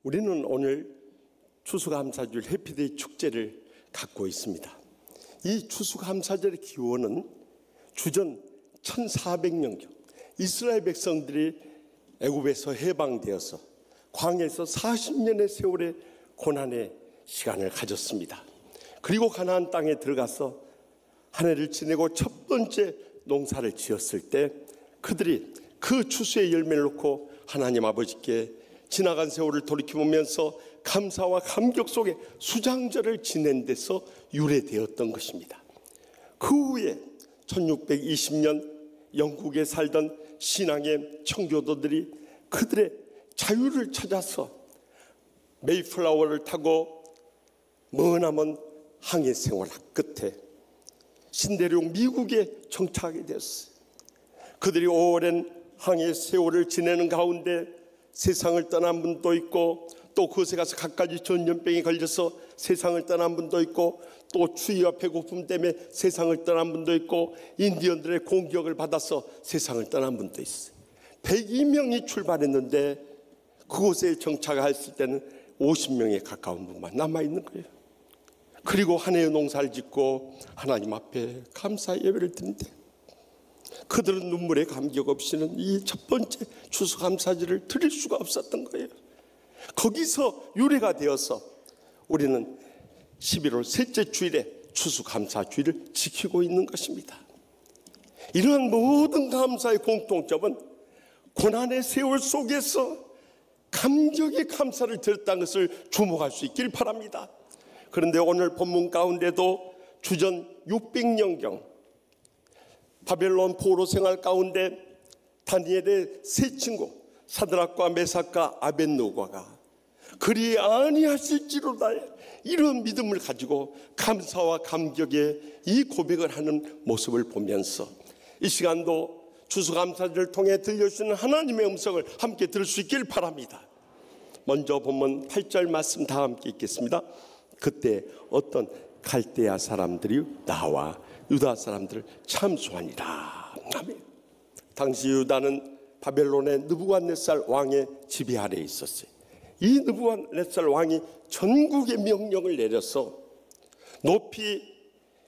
우리는 오늘 추수감사절 해피데이 축제를 갖고 있습니다. 이 추수감사절의 기원은 주전 1400년경 이스라엘 백성들이 애굽에서 해방되어서 광야에서 40년의 세월의 고난의 시간을 가졌습니다. 그리고 가나안 땅에 들어가서 한 해를 지내고 첫 번째 농사를 지었을 때 그들이 그 추수의 열매를 놓고 하나님 아버지께 지나간 세월을 돌이켜보면서 감사와 감격 속에 수장절을 지낸 데서 유래되었던 것입니다. 그 후에 1620년 영국에 살던 신앙의 청교도들이 그들의 자유를 찾아서 메이플라워를 타고 머나먼 항해 생활 끝에 신대륙 미국에 정착하게 되었어요. 그들이 오랜 항해 세월을 지내는 가운데 세상을 떠난 분도 있고, 또 그곳에 가서 갖가지 전염병에 걸려서 세상을 떠난 분도 있고, 또 추위와 배고픔 때문에 세상을 떠난 분도 있고, 인디언들의 공격을 받아서 세상을 떠난 분도 있어요. 102명이 출발했는데 그곳에 정착했을 때는 50명에 가까운 분만 남아있는 거예요. 그리고 한 해의 농사를 짓고 하나님 앞에 감사 예배를 드린대. 그들은 눈물에 감격 없이는 이 첫 번째 추수감사절을 드릴 수가 없었던 거예요. 거기서 유래가 되어서 우리는 11월 셋째 주일에 추수감사주일을 지키고 있는 것입니다. 이러한 모든 감사의 공통점은 고난의 세월 속에서 감격의 감사를 드렸다는 것을 주목할 수 있길 바랍니다. 그런데 오늘 본문 가운데도 주전 600년경 바벨론 포로 생활 가운데 다니엘의 세 친구 사드락과 메삭과 아벳느고가 그리 아니하실지로다 이런 믿음을 가지고 감사와 감격의 이 고백을 하는 모습을 보면서 이 시간도 추수감사절을 통해 들려주시는 하나님의 음성을 함께 들을 수 있길 바랍니다. 먼저 본문 8절 말씀 다 함께 읽겠습니다. 그때 어떤 갈대아 사람들이 나와 유다 사람들을 참수하니라. 아멘. 당시 유다는 바벨론의 느부갓네살 왕의 지배 아래에 있었어요. 이 느부갓네살 왕이 전국의 명령을 내려서 높이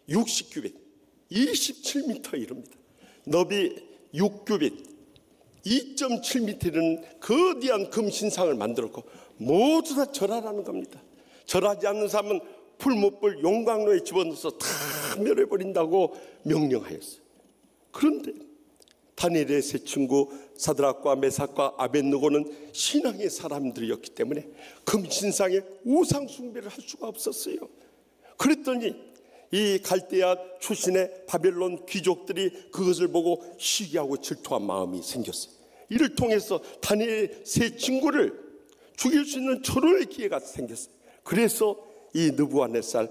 60규빗 27m 이릅니다. 너비 6규빗 2.7m 이르는 거대한 금신상을 만들었고 모두 다 절하라는 겁니다. 절하지 않는 사람은 풀무불 용광로에 집어넣어서 다 멸해버린다고 명령하였어요. 그런데 다니엘의 세 친구 사드락과 메삭과 아벳느고는 신앙의 사람들이었기 때문에 금신상에 우상 숭배를 할 수가 없었어요. 그랬더니 이 갈대아 출신의 바벨론 귀족들이 그것을 보고 시기하고 질투한 마음이 생겼어요. 이를 통해서 다니엘의 세 친구를 죽일 수 있는 절호의 기회가 생겼어요. 그래서 이 느부갓네살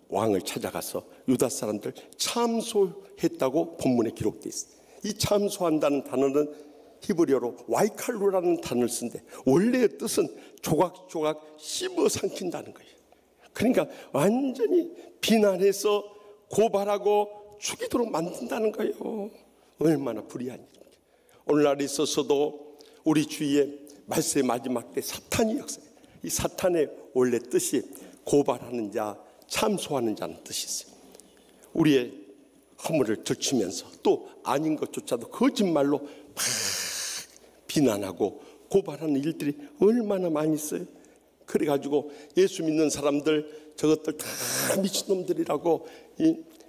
왕을 찾아가서 유다 사람들 참소했다고 본문에 기록되어 있어요. 이 참소한다는 단어는 히브리어로 와이칼루라는 단어를 쓴데 원래의 뜻은 조각조각 씹어 삼킨다는 거예요. 그러니까 완전히 비난해서 고발하고 죽이도록 만든다는 거예요. 얼마나 불의한 일입니까? 오늘날 있어서도 우리 주위에 말세의 마지막 때 사탄이 역사해요. 이 사탄의 원래 뜻이 고발하는 자, 참소하는 자는 뜻이 있어요. 우리의 허물을 들추면서 또 아닌 것조차도 거짓말로 막 비난하고 고발하는 일들이 얼마나 많이 있어요. 그래가지고 예수 믿는 사람들 저것들 다 미친놈들이라고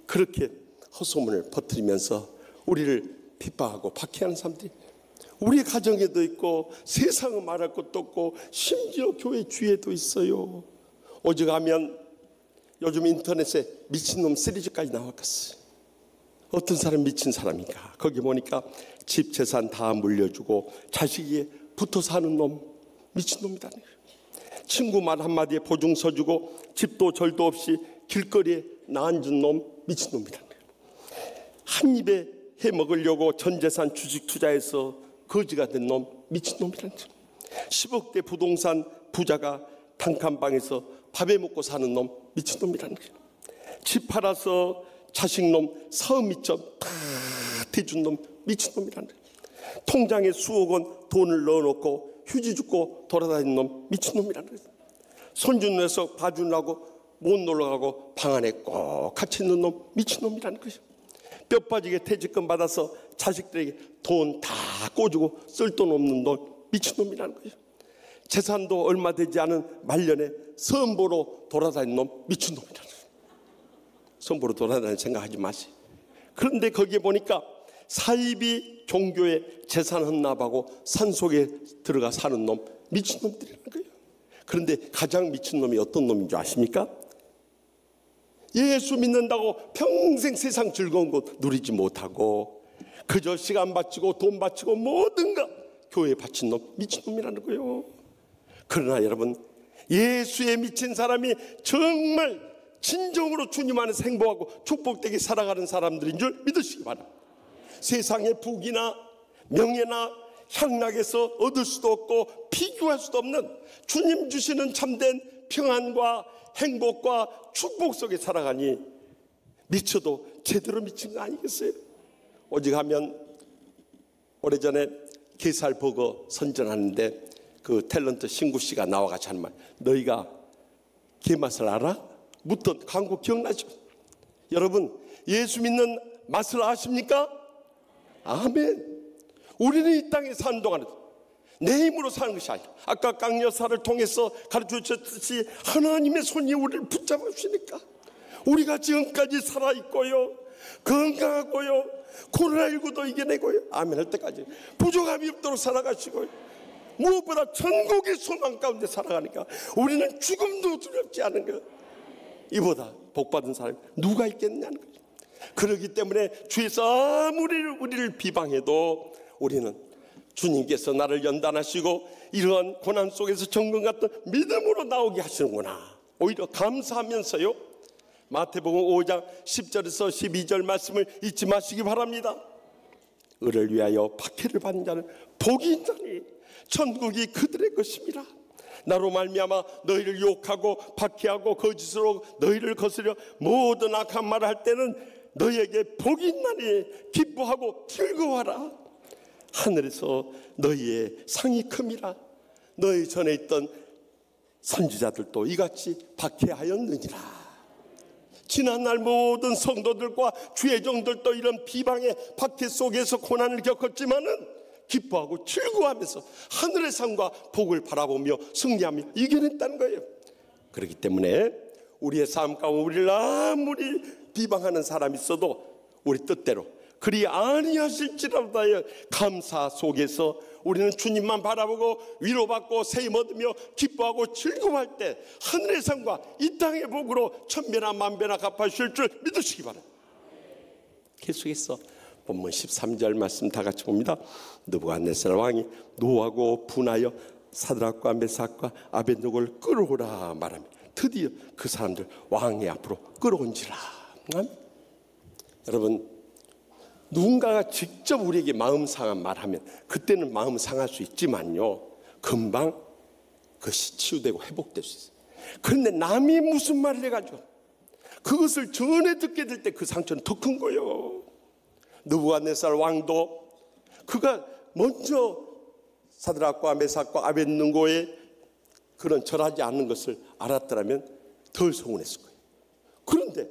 그렇게 헛소문을 퍼뜨리면서 우리를 핍박하고 박해하는 사람들이 우리 가정에도 있고 세상은 말할 것도 없고 심지어 교회 주위에도 있어요. 오죽하면 요즘 인터넷에 미친놈 시리즈까지 나왔겠어요. 어떤 사람 미친 사람인가? 거기 보니까 집 재산 다 물려주고 자식이 붙어 사는 놈 미친놈이다니. 친구 말 한마디에 보증 서주고 집도 절도 없이 길거리에 나앉은 놈 미친놈이다니. 한 입에 해 먹으려고 전 재산 주식 투자해서 거지가 된 놈 미친놈이라는 거예요. 10억대 부동산 부자가 단칸방에서 밥해 먹고 사는 놈 미친놈이라는 거예요. 집 팔아서 자식놈 사업 미점 다 대준 놈 미친놈이라는 거예요. 통장에 수억 원 돈을 넣어놓고 휴지 줍고 돌아다니는 놈 미친놈이라는 거예요. 손주 녀석 봐주려고 못 놀러가고 방 안에 꼭 갇혀 있는 놈 미친놈이라는 거예요. 뼈 빠지게 퇴직금 받아서 자식들에게 돈 다 꿔주고 쓸 돈 없는 놈 미친놈이라는 거예요. 재산도 얼마 되지 않은 말년에 선보로 돌아다니는 놈 미친놈이라는 거예요. 선보로 돌아다니는 생각하지 마세요. 그런데 거기에 보니까 사이비 종교의 재산 헌납하고 산속에 들어가 사는 놈 미친놈들이라는 거예요. 그런데 가장 미친놈이 어떤 놈인 줄 아십니까? 예수 믿는다고 평생 세상 즐거운 것 누리지 못하고 그저 시간 바치고 돈 바치고 모든 것 교회에 바친 놈 미친놈이라는 거예요. 그러나 여러분, 예수에 미친 사람이 정말 진정으로 주님 안에서 행복하고 축복되게 살아가는 사람들인 줄 믿으시기 바랍니다. 세상의 부귀나 명예나 향락에서 얻을 수도 없고 비교할 수도 없는 주님 주시는 참된 평안과 행복과 축복 속에 살아가니 미쳐도 제대로 미친 거 아니겠어요? 오직 하면 오래전에 게살버거 선전하는데 그 탤런트 신구 씨가 나와가지고 하는 말, 너희가 게 맛을 알아? 묻던 광고 기억나죠? 여러분, 예수 믿는 맛을 아십니까? 아멘. 우리는 이 땅에 사는 동안에 내 힘으로 사는 것이 아니라 아까 깡여사를 통해서 가르쳐주셨듯이 하나님의 손이 우리를 붙잡아 주시니까 우리가 지금까지 살아있고요, 건강하고요, 코로나19도 이겨내고요, 아멘 할 때까지 부족함이 없도록 살아가시고요, 무엇보다 천국의 소망 가운데 살아가니까 우리는 죽음도 두렵지 않은 것, 이보다 복받은 사람이 누가 있겠냐는 거죠. 그렇기 때문에 주에서 아무리 우리를 비방해도 우리는 주님께서 나를 연단하시고 이러한 고난 속에서 정금 같은 믿음으로 나오게 하시는구나, 오히려 감사하면서요, 마태복음 5장 10절에서 12절 말씀을 잊지 마시기 바랍니다. 을을 위하여 박해를 받는 자는 복이 있나니 천국이 그들의 것입니다. 나로 말미암아 너희를 욕하고 박해하고 거짓으로 너희를 거스려 모든 악한 말을 할 때는 너희에게 복이 있나니 기뻐하고 즐거워하라. 하늘에서 너희의 상이 큼이라. 너희 전에 있던 선지자들도 이같이 박해하였느니라. 지난날 모든 성도들과 주의 종들도 이런 비방의 박해 속에서 고난을 겪었지만은 기뻐하고 즐거워하면서 하늘의 상과 복을 바라보며 승리하며 이겨냈다는 거예요. 그렇기 때문에 우리의 삶 가운데 우리를 아무리 비방하는 사람이 있어도 우리 뜻대로 그리 아니하실지라도 감사 속에서 우리는 주님만 바라보고 위로받고 세임 얻으며 기뻐하고 즐거워할 때 하늘의 상과 이 땅의 복으로 천배나 만배나 갚아주실 줄 믿으시기 바랍니다. 계속해서 본문 13절 말씀 다 같이 봅니다. 느부갓네살 왕이 노하고 분하여 사드락과 메삭과 아벳느고를 끌어오라 말하며 드디어 그 사람들 왕의 앞으로 끌어온지라. 여러분, 누군가가 직접 우리에게 마음 상한 말하면 그때는 마음 상할 수 있지만요, 금방 그것이 치유되고 회복될 수 있어요. 그런데 남이 무슨 말을 해가지고 그것을 전해 듣게 될 때 그 상처는 더 큰 거예요. 느부갓네살 왕도 그가 먼저 사드락과 메삭과 아벳느고의 그런 절하지 않는 것을 알았더라면 덜 서운했을 거예요. 그런데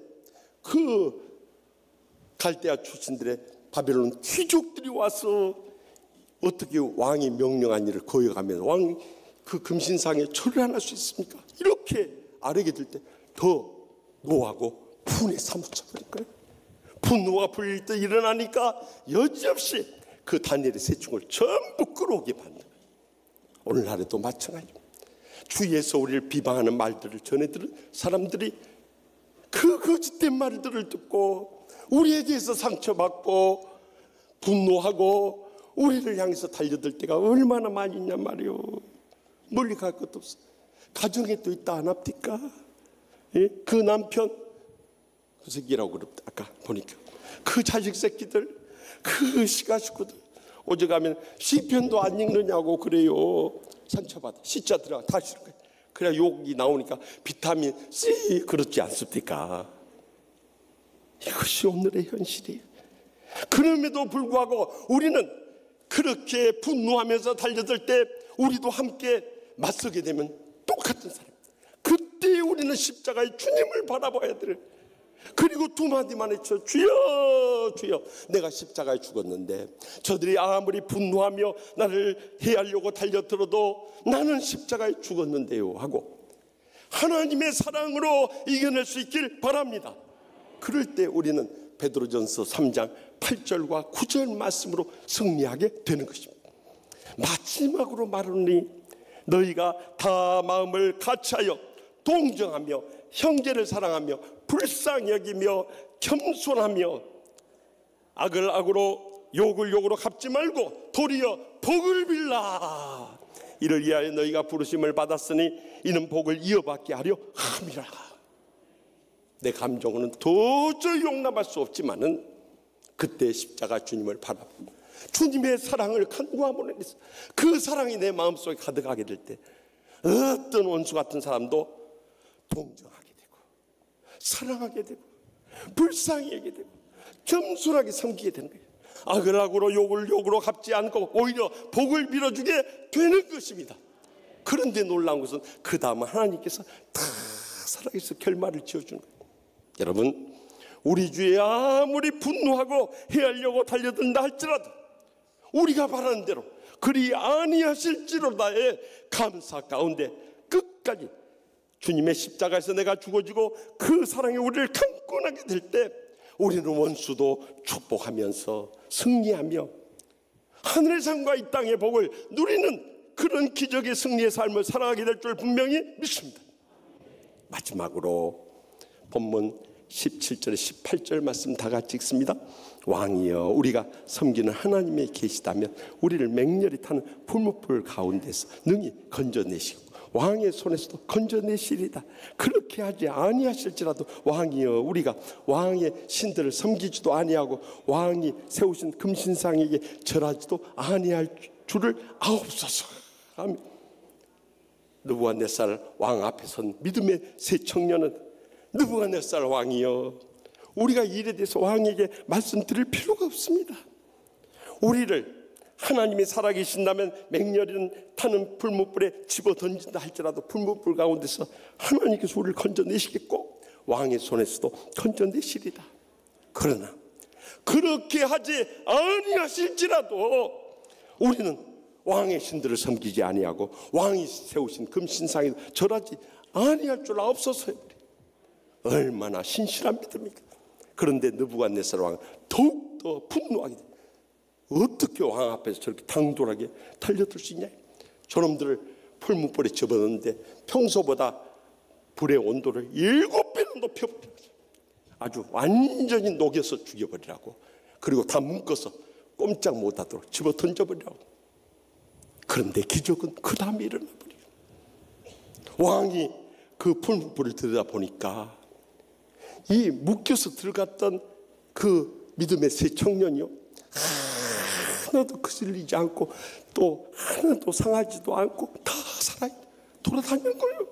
그 갈대아 출신들의 바벨론 귀족들이 와서 어떻게 왕이 명령한 일을 거역하면 왕이 그 금신상에 절을 안 할 수 있습니까? 이렇게 아뢰게 될 때 더 노하고 분에 사무쳐 버릴 거예요. 분노가 불릴 때 일어나니까 여지없이 그 다니엘의 세충을 전부 끌어오게 만든 거예요. 오늘날에도 마찬가지입니다. 주위에서 우리를 비방하는 말들을 전해 들은 사람들이 그 거짓된 말들을 듣고 우리에 대해서 상처받고 분노하고 우리를 향해서 달려들 때가 얼마나 많이 있냔 말이요. 멀리 갈 것도 없어. 가정에 또 있다 안 합니까? 예? 그 남편 그 새끼라고 그럽다. 아까 보니까 그 자식 새끼들, 그 시가 식구들 어제 가면 시편도 안 읽느냐고 그래요. 상처받아 시자 들어가 다시 거예요. 그래야 욕이 나오니까 비타민 C 그렇지 않습니까? 이것이 오늘의 현실이에요. 그럼에도 불구하고 우리는 그렇게 분노하면서 달려들 때 우리도 함께 맞서게 되면 똑같은 사람. 그때 우리는 십자가의 주님을 바라봐야 돼. 그리고 두 마디만 외쳐, 주여 주여, 내가 십자가에 죽었는데 저들이 아무리 분노하며 나를 해하려고 달려들어도 나는 십자가에 죽었는데요 하고 하나님의 사랑으로 이겨낼 수 있길 바랍니다. 그럴 때 우리는 베드로전서 3장 8절과 9절 말씀으로 승리하게 되는 것입니다. 마지막으로 말하니 너희가 다 마음을 같이하여 동정하며 형제를 사랑하며 불쌍히 여기며 겸손하며 악을 악으로 욕을 욕으로 갚지 말고 도리어 복을 빌라. 이를 위하여 너희가 부르심을 받았으니 이는 복을 이어받게 하려 함이라. 내 감정은 도저히 용납할 수 없지만은 그때 십자가 주님을 바라보고 주님의 사랑을 간구함으로 인해서 그 사랑이 내 마음속에 가득하게 될 때 어떤 원수 같은 사람도 동정하게 되고 사랑하게 되고 불쌍히 여기게 되고 겸손하게 섬기게 되는 거예요. 악을 악으로 욕을 욕으로 갚지 않고 오히려 복을 빌어주게 되는 것입니다. 그런데 놀라운 것은 그 다음은 하나님께서 다 살아계서 결말을 지어주는 거예요. 여러분, 우리 주에 아무리 분노하고 해하려고 달려든다 할지라도 우리가 바라는 대로 그리 아니하실지로다의 감사 가운데 끝까지 주님의 십자가에서 내가 죽어지고 그 사랑이 우리를 강권하게 될 때 우리는 원수도 축복하면서 승리하며 하늘의 상과 이 땅의 복을 누리는 그런 기적의 승리의 삶을 살아가게 될 줄 분명히 믿습니다. 마지막으로 본문 17절 18절 말씀 다 같이 읽습니다. 왕이여, 우리가 섬기는 하나님의 계시다면 우리를 맹렬히 타는 풀무불 가운데서 능히 건져내시고 왕의 손에서도 건져내시리다. 그렇게 하지 아니하실지라도 왕이여, 우리가 왕의 신들을 섬기지도 아니하고 왕이 세우신 금신상에게 절하지도 아니할 줄을 아옵소서. 아멘. 느부갓네살 왕 앞에 선 믿음의 세 청년은 느부갓네살 왕이여, 우리가 이 일에 대해서 왕에게 말씀드릴 필요가 없습니다. 우리를 하나님이 살아계신다면 맹렬히 타는 풀무불에 집어던진다 할지라도 풀무불 가운데서 하나님께서 우리를 건져내시겠고 왕의 손에서도 건져내시리다. 그러나 그렇게 하지 아니하실지라도 우리는 왕의 신들을 섬기지 아니하고 왕이 세우신 금신상에 절하지 아니할 줄 아옵소서. 얼마나 신실한 믿음입니까? 그런데 느부갓네살 왕은 더욱더 분노하게 됩니다. 어떻게 왕 앞에서 저렇게 당돌하게 달려들 수 있냐. 저놈들을 풀무불에 집어넣는데 평소보다 불의 온도를 7배나 높여버려요. 아주 완전히 녹여서 죽여버리라고. 그리고 다 묶어서 꼼짝 못하도록 집어 던져버리라고. 그런데 기적은 그 다음에 일어나버려요. 왕이 그 풀무불을 들여다보니까 이 묶여서 들어갔던 그 믿음의 세 청년이요, 하나도 거슬리지 않고 또 하나도 상하지도 않고 다 살아 돌아다니는 거예요.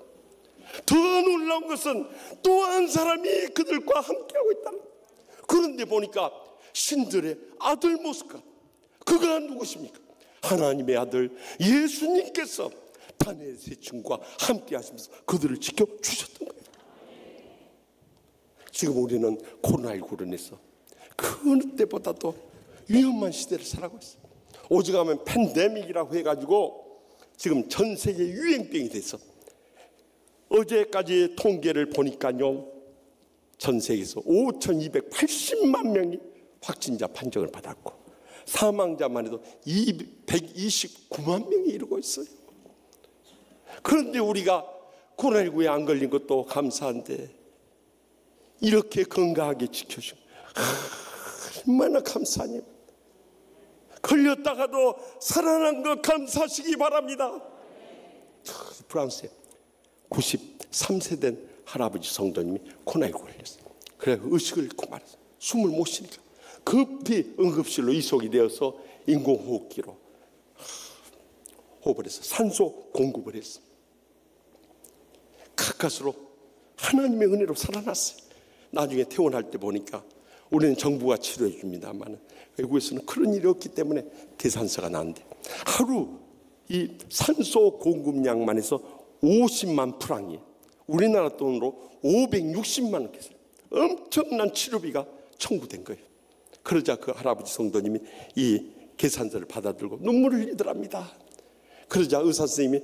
더 놀라운 것은 또 한 사람이 그들과 함께하고 있다는 거예요. 그런데 보니까 신들의 아들 모습과 그가 누구십니까? 하나님의 아들 예수님께서 다니엘 세층과 함께 하시면서 그들을 지켜주셨던 거예요. 지금 우리는 코로나19로 인해서 그 어느 때보다도 위험한 시대를 살아가고 있어요. 오직하면 팬데믹이라고 해가지고 지금 전 세계 유행병이 돼서 어제까지 통계를 보니까요, 전 세계에서 5,280만 명이 확진자 판정을 받았고 사망자만 해도 129만 명이 이르고 있어요. 그런데 우리가 코로나19에 안 걸린 것도 감사한데 이렇게 건강하게 지켜주고 얼마나 감사하냐. 걸렸다가도 살아난 것 감사하시기 바랍니다. 프랑스에 93세 된 할아버지 성도님이 코로나19 걸렸어요. 그래서 의식을 잃고 말았어요. 숨을 못 쉬니까 급히 응급실로 이송이 되어서 인공호흡기로 호흡을 해서 산소 공급을 했어요. 가까스로 하나님의 은혜로 살아났어요. 나중에 퇴원할 때 보니까 우리는 정부가 치료해 줍니다만 외국에서는 그런 일이 없기 때문에 계산서가 나는데 하루 이 산소 공급량만 해서 50만 프랑이에요. 우리나라 돈으로 560만 원 계세요. 엄청난 치료비가 청구된 거예요. 그러자 그 할아버지 성도님이 이 계산서를 받아들고 눈물을 흘리더랍니다. 그러자 의사 선생님이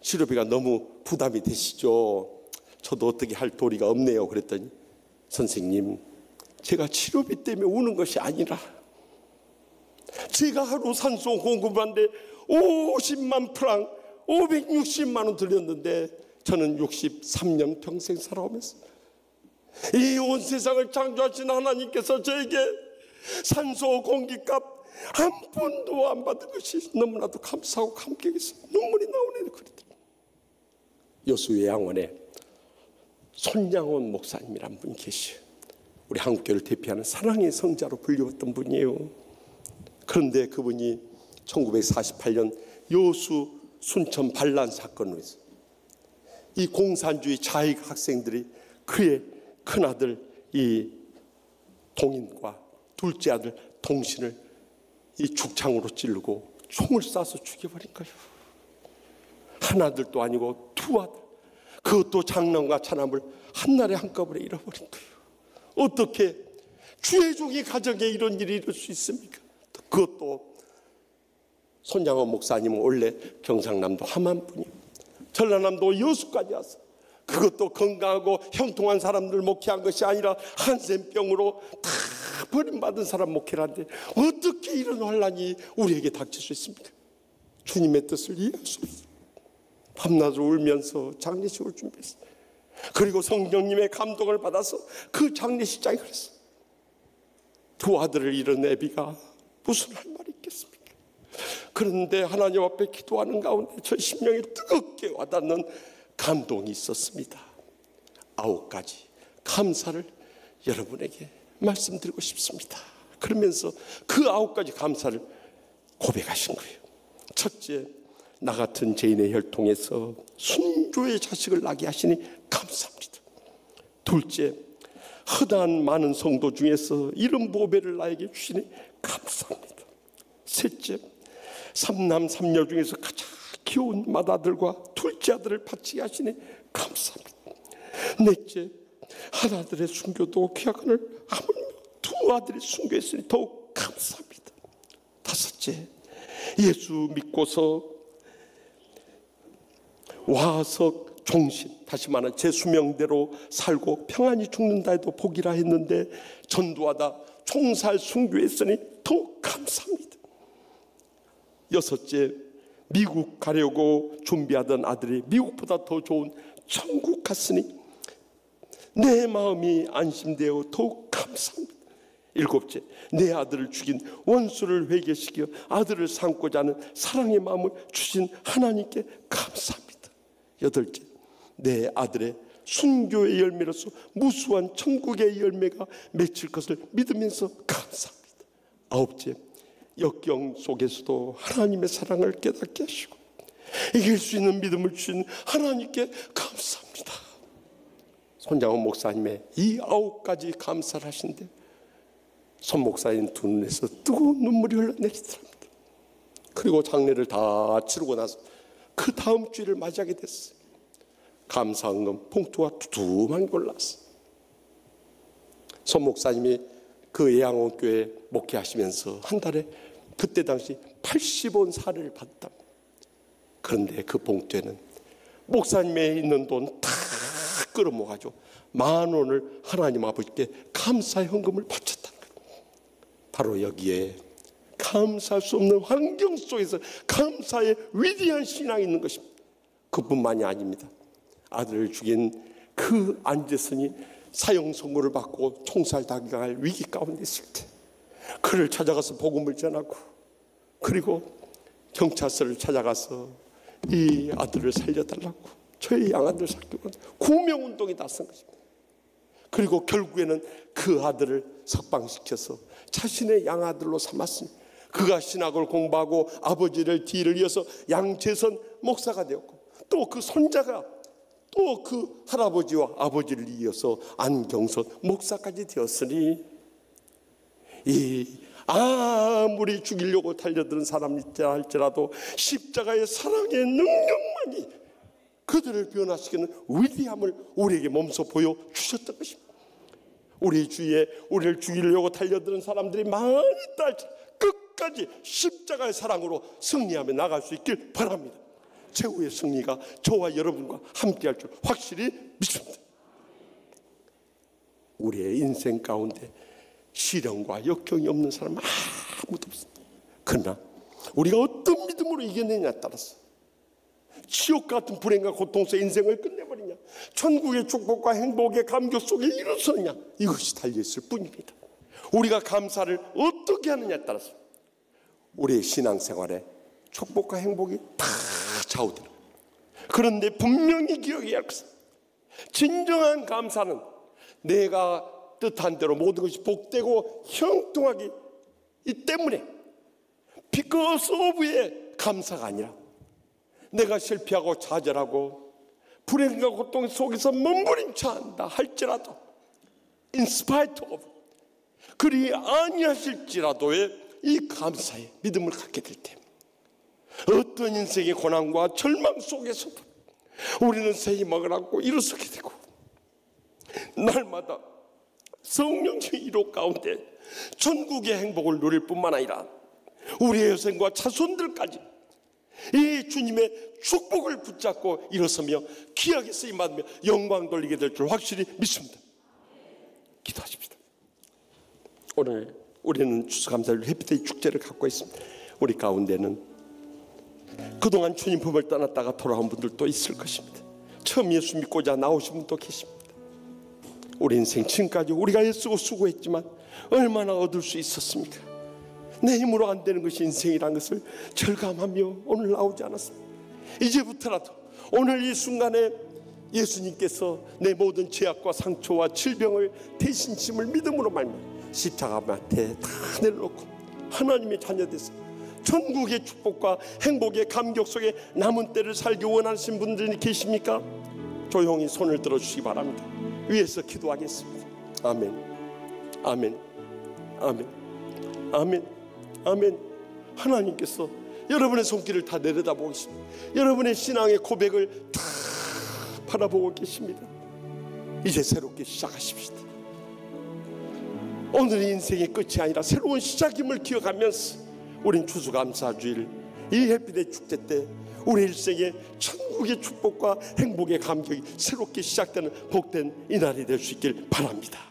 치료비가 너무 부담이 되시죠? 저도 어떻게 할 도리가 없네요. 그랬더니 선생님, 제가 치료비 때문에 우는 것이 아니라 제가 하루 산소 공급하는데 50만 프랑 560만 원 들였는데 저는 63년 평생 살아오면서 이 온 세상을 창조하신 하나님께서 저에게 산소 공기값 한 푼도 안 받은 것이 너무나도 감사하고 감격해서 눈물이 나오네요. 그러더라고요. 여수의 양원에 손양원 목사님이란 분이 계시요. 우리 한국교회를 대표하는 사랑의 성자로 불리웠던 분이에요. 그런데 그분이 1948년 여수 순천 반란 사건으로 해서 이 공산주의 자익 학생들이 그의 큰아들 이 동인과 둘째 아들 동신을 이 죽창으로 찌르고 총을 쏴서 죽여버린 거예요. 한 아들도 아니고 두 아들, 그것도 장남과 차남을 한날에 한꺼번에 잃어버린 거예요. 어떻게 주의 종의 가정에 이런 일이 이럴 수 있습니까? 그것도 손양원 목사님은 원래 경상남도 함안분이에요. 전라남도 여수까지 와서 그것도 건강하고 형통한 사람들 목회한 것이 아니라 한센병으로 다 버림받은 사람 목회를 하는데 어떻게 이런 환란이 우리에게 닥칠 수 있습니까? 주님의 뜻을 이해할 수 없어요. 밤낮을 울면서 장례식을 준비했어요. 그리고 성령님의 감동을 받아서 그 장례식장에 그랬어요. 두 아들을 잃은 애비가 무슨 할 말이 있겠습니까? 그런데 하나님 앞에 기도하는 가운데 저 심령에 뜨겁게 와닿는 감동이 있었습니다. 9가지 감사를 여러분에게 말씀드리고 싶습니다. 그러면서 그 9가지 감사를 고백하신 거예요. 첫째, 나 같은 죄인의 혈통에서 순교의 자식을 낳게 하시니 감사합니다. 둘째, 허다한 많은 성도 중에서 이런 보배를 나에게 주시니 감사합니다. 셋째, 삼남 삼녀 중에서 가장 귀여운 맏아들과 둘째 아들을 바치게 하시니 감사합니다. 넷째, 한 아들의 순교도 귀하거늘 하물며 두 아들이 순교했으니 더욱 감사합니다. 다섯째, 예수 믿고서 와석 종신, 다시 말하면 제 수명대로 살고 평안히 죽는다 해도 복이라 했는데 전도하다 총살 순교했으니 더욱 감사합니다. 여섯째, 미국 가려고 준비하던 아들이 미국보다 더 좋은 천국 갔으니 내 마음이 안심되어 더욱 감사합니다. 일곱째, 내 아들을 죽인 원수를 회개시켜 아들을 삼고자 하는 사랑의 마음을 주신 하나님께 감사합니다. 여덟째, 내 아들의 순교의 열매로서 무수한 천국의 열매가 맺힐 것을 믿으면서 감사합니다. 아홉째, 역경 속에서도 하나님의 사랑을 깨닫게 하시고 이길 수 있는 믿음을 주신 하나님께 감사합니다. 손장원 목사님의 이 9가지 감사를 하신데 손 목사님 두 눈에서 뜨거운 눈물이 흘러내리더랍니다. 그리고 장례를 다 치르고 나서 그 다음 주일을 맞이하게 됐어요. 감사헌금 봉투가 두툼한 걸 났어요. 손 목사님이 그 예양원교회 목회하시면서 한 달에 그때 당시 80원 사례를 받았다. 그런데 그 봉투에는 목사님의 있는 돈 다 끌어모아가지고 10,000원을 하나님 아버지께 감사의 헌금을 바쳤다는 거예요. 바로 여기에 감사할 수 없는 환경 속에서 감사의 위대한 신앙이 있는 것입니다. 그뿐만이 아닙니다. 아들을 죽인 그 안재선이 사형 선고를 받고 총살당할 위기 가운데 있을 때 그를 찾아가서 복음을 전하고 그리고 경찰서를 찾아가서 이 아들을 살려달라고 저희 양아들 살려고 구명운동이 나선 것입니다. 그리고 결국에는 그 아들을 석방시켜서 자신의 양아들로 삼았습니다. 그가 신학을 공부하고 아버지를 뒤를 이어서 양재선 목사가 되었고 또 그 손자가 또 그 할아버지와 아버지를 이어서 안경선 목사까지 되었으니 이 아무리 죽이려고 달려드는 사람이 있다 할지라도 십자가의 사랑의 능력만이 그들을 변화시키는 위대함을 우리에게 몸소 보여주셨던 것입니다. 우리 주위에 우리를 죽이려고 달려드는 사람들이 많이 있다 할지라도 끝까지 십자가의 사랑으로 승리하며 나갈 수 있길 바랍니다. 최후의 승리가 저와 여러분과 함께할 줄 확실히 믿습니다. 우리의 인생 가운데 시련과 역경이 없는 사람은 아무도 없습니다. 그러나 우리가 어떤 믿음으로 이겨내냐에 따라서 지옥 같은 불행과 고통 속에 인생을 끝내버리냐, 천국의 축복과 행복의 감격 속에 일어서느냐, 이것이 달려있을 뿐입니다. 우리가 감사를 어떻게 하느냐에 따라서 우리의 신앙생활에 축복과 행복이 다 좌우되는 거예요. 그런데 분명히 기억해야 할 것은, 진정한 감사는 내가 뜻한 대로 모든 것이 복되고 형통하기 때문에 because of의 감사가 아니라, 내가 실패하고 좌절하고 불행과 고통 속에서 몸부림쳐한다 할지라도 in spite of, 그리 아니하실지라도의 이 감사의 믿음을 갖게 될 때, 어떤 인생의 고난과 절망 속에서도 우리는 새 희망을 안고 일어서게 되고, 날마다 성령의 이로 가운데 천국의 행복을 누릴 뿐만 아니라 우리의 여생과 자손들까지 이 주님의 축복을 붙잡고 일어서며 귀하게 쓰임받으며 영광 돌리게 될 줄 확실히 믿습니다. 기도하십시다. 오늘 우리는 추수감사절 해피데이 축제를 갖고 있습니다. 우리 가운데는 그동안 주님 품을 떠났다가 돌아온 분들도 있을 것입니다. 처음 예수 믿고자 나오신 분도 계십니다. 우리 인생 지금까지 우리가 애쓰고 수고했지만 얼마나 얻을 수 있었습니까? 내 힘으로 안 되는 것이 인생이란 것을 절감하며 오늘 나오지 않았습니다. 이제부터라도 오늘 이 순간에 예수님께서 내 모든 죄악과 상처와 질병을 대신 짐을 믿음으로 말며 십자가 앞에 다 내려놓고 하나님의 자녀돼서 천국의 축복과 행복의 감격 속에 남은 때를 살기 원하시는 분들이 계십니까? 조용히 손을 들어주시기 바랍니다. 위에서 기도하겠습니다. 아멘, 아멘, 아멘, 아멘, 아멘. 하나님께서 여러분의 손길을 다 내려다보고 계십니다. 여러분의 신앙의 고백을 다 바라보고 계십니다. 이제 새롭게 시작하십시다. 오늘의 인생의 끝이 아니라 새로운 시작임을 기억하면서 우린 추수감사주일 이 해피데이 축제 때 우리 일생에 천국의 축복과 행복의 감격이 새롭게 시작되는 복된 이날이 될 수 있길 바랍니다.